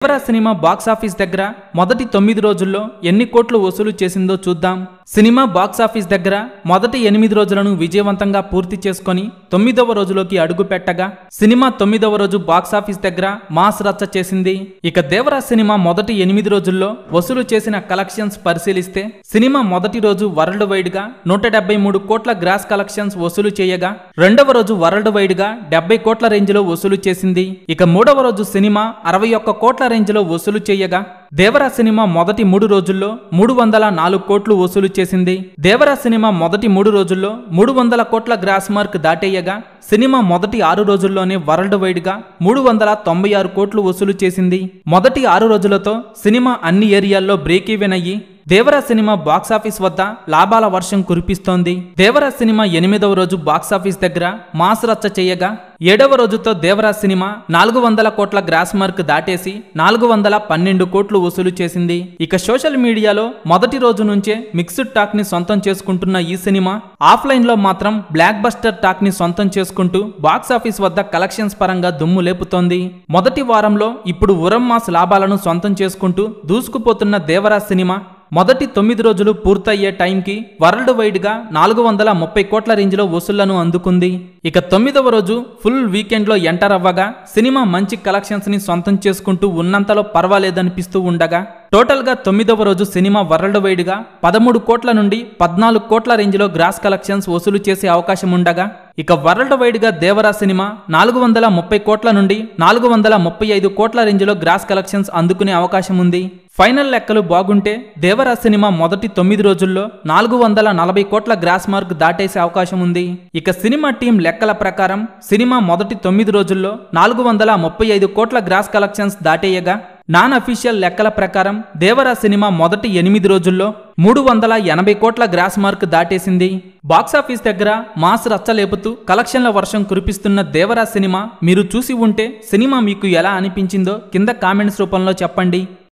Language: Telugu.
దేవరా సినిమా బాక్సాఫీస్ దగ్గర మొదటి 9 రోజుల్లో ఎన్ని కోట్లు వసూలు చేసిందో చూద్దాం. సినిమా బాక్సాఫీస్ దగ్గర మొదటి 8 రోజులను విజయవంతంగా పూర్తి చేసుకొని 9వ రోజులోకి అడుగు పెట్టగా సినిమా 9వ రోజు బాక్సాఫీస్ దగ్గర మాస్ రచ్చ చేసింది. ఇక దేవరా సినిమా మొదటి 8 రోజుల్లో వసూలు చేసిన కలెక్షన్స్ పరిశీలిస్తే సినిమా మొదటి రోజు వరల్డ్ వైడ్ గా 173 కోట్ల గ్రాస్ కలెక్షన్స్ వసూలు చేయగా రెండవ రోజు వరల్డ్ వైడ్ గా 70 కోట్ల రేంజ్ లో వసూలు చేసింది. ఇక మూడవ రోజు సినిమా 61 కోట్ల రేంజ్ లో వసూలు చేయగా దేవరా సినిమా మొదటి 3 రోజుల్లో 304 కోట్లు వసూలు చేసింది. దేవరా సినిమా మొదటి 3 రోజుల్లో 300 కోట్ల గ్రాస్ మార్క్ దాటేయగా సినిమా మొదటి 6 రోజుల్లోనే వరల్డ్ వైడ్ గా 396 కోట్లు వసూలు చేసింది. మొదటి 6 రోజులతో సినిమా అన్ని ఏరియాల్లో బ్రేక్ ఈవెన్ అయ్యి దేవరా సినిమా బాక్సాఫీస్ వద్ద లాభాల వర్షం కురిపిస్తోంది. దేవరా సినిమా 8వ రోజు బాక్సాఫీస్ దగ్గర మాస్ రచ్చ చేయగా 7వ రోజుతో దేవరా సినిమా 400 కోట్ల గ్రాస్ మార్క్ దాటేసి 412 కోట్లు వసూలు చేసింది. ఇక సోషల్ మీడియాలో మొదటి రోజు నుంచే మిక్స్డ్ టాక్ ని సొంతం చేసుకుంటున్న ఈ సినిమా ఆఫ్లైన్ లో మాత్రం బ్లాక్ బస్టర్ టాక్ ని సొంతం చేసుకుంటూ బాక్సాఫీస్ వద్ద కలెక్షన్స్ పరంగా దుమ్ము లేపుతోంది. మొదటి వారంలో ఇప్పుడు ఉరం మాస్ లాభాలను సొంతం చేసుకుంటూ దూసుకుపోతున్న దేవరా సినిమా మొదటి 9 రోజులు పూర్తయ్యే టైంకి వరల్డ్ వైడ్ గా 430 కోట్ల రేంజ్ లో వసూళ్లను అందుకుంది. ఇక 9వ రోజు ఫుల్ వీకెండ్ లో ఎంటర్ అవ్వగా సినిమా మంచి కలెక్షన్స్ ని సొంతం చేసుకుంటూ ఉన్నంతలో పర్వాలేదనిపిస్తూ ఉండగా టోటల్ గా 9వ రోజు సినిమా వరల్డ్ వైడ్ గా 13 కోట్ల నుండి 14 కోట్ల రేంజ్ లో గ్రాస్ కలెక్షన్స్ వసూలు చేసే అవకాశం ఉండగా ఇక వరల్డ్ వైడ్ గా దేవరా సినిమా 430 కోట్ల నుండి 435 కోట్ల రేంజ్ లో గ్రాస్ కలెక్షన్స్ అందుకునే అవకాశం ఉంది. ఫైనల్ లెక్కలు బాగుంటే దేవరా సినిమా మొదటి 9 రోజుల్లో 440 కోట్ల గ్రాస్ మార్క్ దాటేసే అవకాశం ఉంది. ఇక సినిమా టీం లెక్కల ప్రకారం సినిమా మొదటి 9 రోజుల్లో 435 కోట్ల గ్రాస్ కలెక్షన్స్ దాటేయగా నాన్ అఫీషియల్ లెక్కల ప్రకారం దేవరా సినిమా మొదటి 8 రోజుల్లో 380 కోట్ల గ్రాస్ మార్క్ దాటేసింది. బాక్సాఫీస్ దగ్గర మాస్ రచ్చలేపుతూ కలెక్షన్ల వర్షం కురిపిస్తున్న దేవరా సినిమా మీరు చూసి ఉంటే సినిమా మీకు ఎలా అనిపించిందో కింద కామెంట్స్ రూపంలో చెప్పండి.